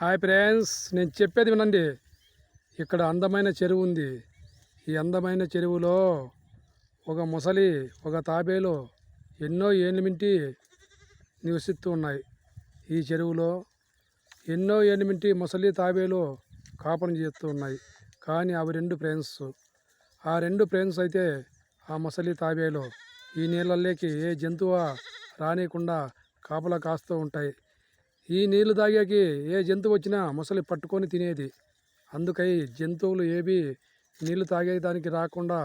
Hi friends, నేను చెప్పేది వినండి. ఇక్కడ అందమైన చెరువు ఉంది. ఈ అందమైన చెరువులో ఒక మొసలి, ఒక తాబేలు ఎన్నో ఏళ్ళ మింటి నివసిస్తూ ఉన్నాయి. ఈ చెరువులో ఎన్నో ఏళ్ళ మింటి మొసలి, తాబేలు కాపురం చేస్తూ ఉన్నాయి. కానీ అవి రెండు ఫ్రెండ్స్. ఆ రెండు ఫ్రెండ్స్ అయితే ఆ మొసలి, తాబేలు ఈ నీళ్ళల్లోకి ఏ జంతువు రానియకుండా కాపలా కాస్తూ ఉంటాయి. ఈ నీళ్లు తాగాకి ఏ జంతువు వచ్చినా మొసలి పట్టుకొని తినేది. అందుకై జంతువులు ఏవి నీళ్లు తాగేదానికి రాకుండా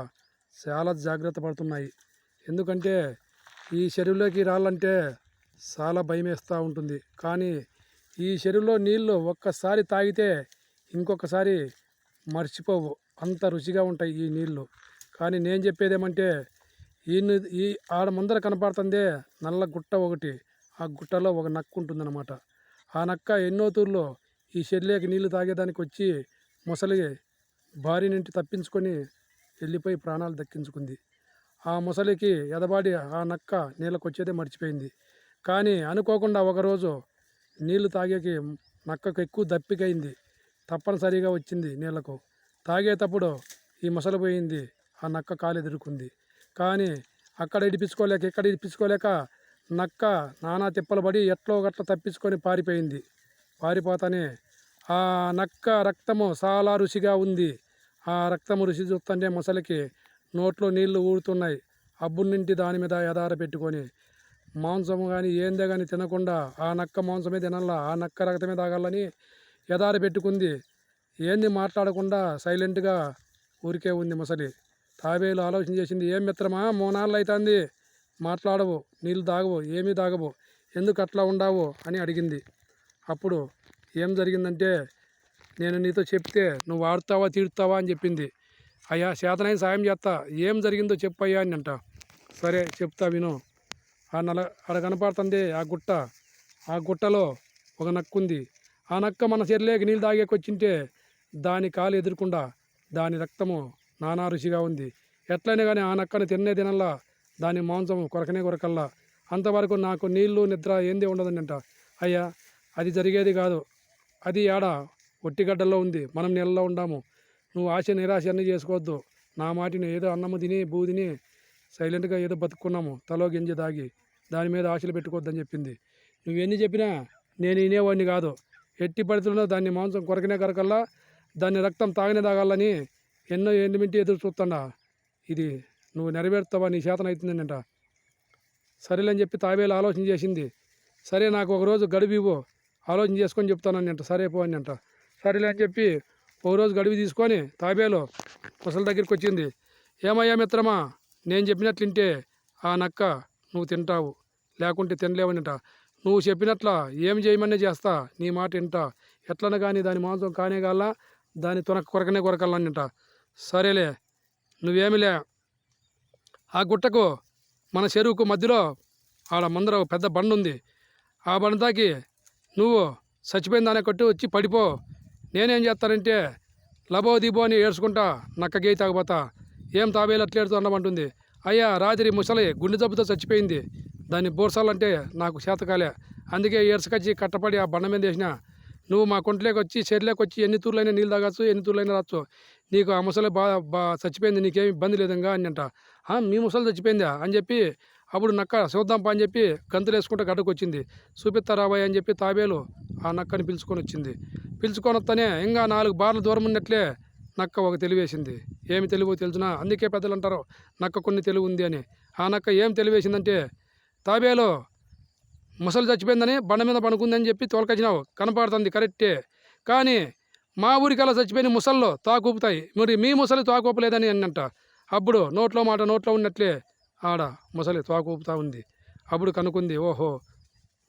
చాలా జాగ్రత్త పడుతున్నాయి. ఎందుకంటే ఈ చెరువులోకి రావాలంటే చాలా భయం వేస్తూ ఉంటుంది. కానీ ఈ చెరువులో నీళ్లు ఒక్కసారి తాగితే ఇంకొకసారి మర్చిపోవు, అంత రుచిగా ఉంటాయి ఈ నీళ్లు. కానీ నేను చెప్పేదేమంటే ఈ ఆడ ముందర కనపడుతుందే నల్ల గుట్ట ఒకటి, ఆ గుట్టలో ఒక నక్క ఉంటుందన్నమాట. ఆ నక్క ఎన్నో తూర్లో ఈ చెర్లేకి నీళ్లు తాగేదానికి వచ్చి మొసలి భారీ నుండి తప్పించుకొని వెళ్ళిపోయి ప్రాణాలు దక్కించుకుంది. ఆ మొసలికి ఎదబాడి ఆ నక్క నీళ్ళకు వచ్చేదే మర్చిపోయింది. కానీ అనుకోకుండా ఒకరోజు నీళ్లు తాగేకి నక్కకు ఎక్కువ దప్పికైంది. తప్పనిసరిగా వచ్చింది నీళ్లకు. తాగేటప్పుడు ఈ మొసలి పోయింది, ఆ నక్క కాలు ఎదుర్కొంది. కానీ అక్కడ ఇడిపించుకోలేక ఇక్కడ ఇడిపించుకోలేక నక్క నానా తిప్పలు పడి ఎట్లో గట్ల తప్పించుకొని పారిపోయింది. పారిపోతానే ఆ నక్క రక్తము చాలా రుచిగా ఉంది. ఆ రక్తము రుచి చూస్తుంటే మొసలికి నోట్లో నీళ్లు ఊరుతున్నాయి. అబ్బుడి నుండి దాని మీద ఎదార పెట్టుకొని మాంసము కానీ ఏందే కానీ తినకుండా ఆ నక్క మాంసమే తినాలా, ఆ నక్క రక్తమే తాగాలని ఎదార పెట్టుకుంది. ఏంది మాట్లాడకుండా సైలెంట్గా ఊరికే ఉంది మొసలి. తాబేలు ఆలోచన చేసింది, ఏం మిత్రమా మోనాళ్ళు అవుతుంది, మాట్లాడవు, నీళ్ళు తాగవు, ఏమీ తాగవు, ఎందుకు అట్లా ఉండవు అని అడిగింది. అప్పుడు ఏం జరిగిందంటే, నేను నీతో చెప్తే నువ్వు ఆడుతావా తీడుతావా అని చెప్పింది. అయ్యా చేతనైన సాయం చేస్తా, ఏం జరిగిందో చెప్పయ్యా అని అంట. సరే చెప్తా విను. ఆడ కనపడుతుంది ఆ గుట్ట. ఆ గుట్టలో ఒక నక్క ఉంది. ఆ నక్క మన చెర్లేకి నీళ్ళు తాగేకొచ్చింటే దాని కాలు ఎదురకుండా దాని రక్తము నానా రుచిగా ఉంది. ఎట్లయినా కానీ ఆ నక్కను తినల్లా, దాని మాంసం కొరకల్లా, అంతవరకు నాకు నీళ్లు నిద్ర ఏంది ఉండదని అంట. అయ్యా అది జరిగేది కాదు, అది ఆడ ఒట్టిగడ్డల్లో ఉంది, మనం నీళ్ళలో ఉండాము. నువ్వు ఆశ నిరాశ అన్నీ చేసుకోవద్దు. నా మాటిని ఏదో అన్నము తిని బూ తిని సైలెంట్గా ఏదో బతుకున్నాము, తలో గింజ దాగి, దాని మీద ఆశలు పెట్టుకోవద్దని చెప్పింది. నువ్వెన్ని చెప్పినా నేను వినేవాడిని కాదు. ఎట్టి పరిస్థితుల్లో దాన్ని మాంసం కొరకల్లా, దాన్ని రక్తం తాగాలని ఎన్నో ఎండుమింటి ఎదురు చూస్తుండా. ఇది నువ్వు నెరవేరుతావా, నీ చేతన అవుతుందని అంట. సరేలేని చెప్పి తాబేలు ఆలోచన చేసింది. సరే నాకు ఒకరోజు గడువు ఇవ్వు, ఆలోచన చేసుకొని చెప్తానని అంట. సరే పో అని అంట. సరేలే అని చెప్పి ఒకరోజు గడువు తీసుకొని తాబేలు ముసలి దగ్గరికి వచ్చింది. ఏమయ్యా మిత్రమా, నేను చెప్పినట్లుంటే ఆ నక్క నువ్వు తింటావు, లేకుంటే తినలేవనంట. నువ్వు చెప్పినట్ల ఏం చేయమనే చేస్తా, నీ మాట వింటా. ఎట్లన కానీ దాని మాంసం కానేగాల, దాని కొరకల్లానంట. సరేలే, నువ్వేమిలే, ఆ గుట్టకు మన చెరువుకు మధ్యలో ఆడ ముందర ఒక పెద్ద బండ ఉంది. ఆ బండతాకి నువ్వు చచ్చిపోయిన దాన్ని కొట్టి వచ్చి పడిపో. నేనేం చేస్తానంటే లబో దిబో అని ఏడ్చుకుంటా నక్క గేయి తాగపోతా. ఏం తాబేలు అట్లేడుతూ ఉండమంటుంది. అయ్యా రాత్రి ముసలి గుండె జబ్బుతో చచ్చిపోయింది, దాన్ని బోర్సాలంటే నాకు చేతకాలే, అందుకే ఏడ్చుకొచ్చి కట్టపడి ఆ బండ మీద వేసిన. నువ్వు మా కొంట్లోకి వచ్చి చెర్లోకి వచ్చి ఎన్ని తూర్లైనా నీళ్ళు తాగచ్చు, ఎన్ని తూర్లైనా రాచ్చు, నీకు ఆ ముసలి చచ్చిపోయింది, నీకేమి ఇబ్బంది లేదంగా అని అంట. మీ ముసలి చచ్చిపోయిందా అని చెప్పి అప్పుడు నక్క చూద్దాంపా అని చెప్పి గంతులు వేసుకుంటే గడ్డకు వచ్చింది. చూపిస్తారాబాయ్ అని చెప్పి తాబేలు ఆ నక్కని పిలుచుకొని వచ్చింది. పిలుచుకొని వస్తేనే ఇంకా 4 బార్లు దూరం ఉన్నట్లే నక్క ఒక తెలివేసింది. ఏమి తెలివో తెలుసునా, అందుకే పెద్దలు అంటారు నక్క కొన్ని తెలివి ఉంది అని. ఆ నక్క ఏం తెలివేసిందంటే, తాబేలు ముసలి చచ్చిపోయిందని బండ మీద పడుకుందని చెప్పి తోలకొచ్చినావు, కనపడుతుంది కరెక్టే, కానీ మా ఊరికల్లా చచ్చిపోయిన ముసల్లో తాకూపుతాయి, మరి మీ ముసలి తాకూపలేదని అన్నంట. అప్పుడు నోట్లో మాట నోట్లో ఉన్నట్లే ఆడ ముసలి తాకూపుతా ఉంది. అప్పుడు కనుక్కుంది, ఓహో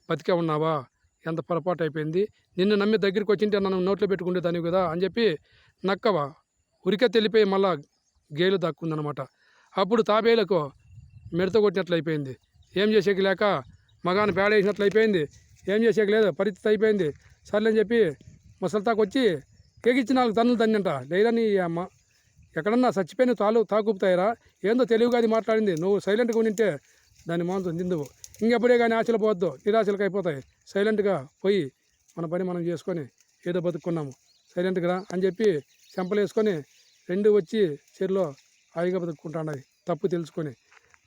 బతికే ఉన్నావా, ఎంత పొరపాటు అయిపోయింది, నిన్ను నమ్మి దగ్గరికి వచ్చింటే నన్ను నోట్లో పెట్టుకుంటేదాన్ని కదా అని చెప్పి నక్కవా ఉరికే తెలిపోయి మళ్ళా గేలు దక్కుందనమాట. అప్పుడు తాబేలకు మెడతో కొట్టినట్లు అయిపోయింది. ఏం చేసేకి లేక మగాన్ని పేడేసినట్లు అయిపోయింది. ఏం చేసేకి లేదు, పరిస్థితి అయిపోయింది. సర్లేని చెప్పి ముసలితాకు వచ్చి కేకిచ్చి 4 తన్నులు తన్నంట. లేదా నీ అమ్మ ఎక్కడన్నా చచ్చిపోయిన తాకూపుతాయిరా, ఏందో తెలివిగా అది మాట్లాడింది, నువ్వు సైలెంట్గా ఉంటే దాని మాంసం తిందువు, ఇంకెప్పుడే కానీ ఆశలు పోవద్దు, నిరాశలకు అయిపోతాయి, సైలెంట్గా పోయి మన పని మనం చేసుకొని ఏదో బతుకున్నాము సైలెంట్గా అని చెప్పి చెంపలు వేసుకొని రెండు వచ్చి చెరులో హాయిగా బతుక్కుంటున్నాయి తప్పు తెలుసుకొని.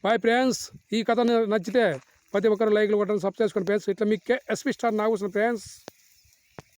బాయ్ ఫ్రెండ్స్, ఈ కథ నచ్చితే ప్రతి ఒక్కరు లైక్లు కొట్టండి, సబ్స్క్రైబ్ చేసుకోండి ఫ్రెండ్స్. ఇట్లా మీకు ఎస్పీ స్టార్ నాగభూషణం ఫ్రెండ్స్.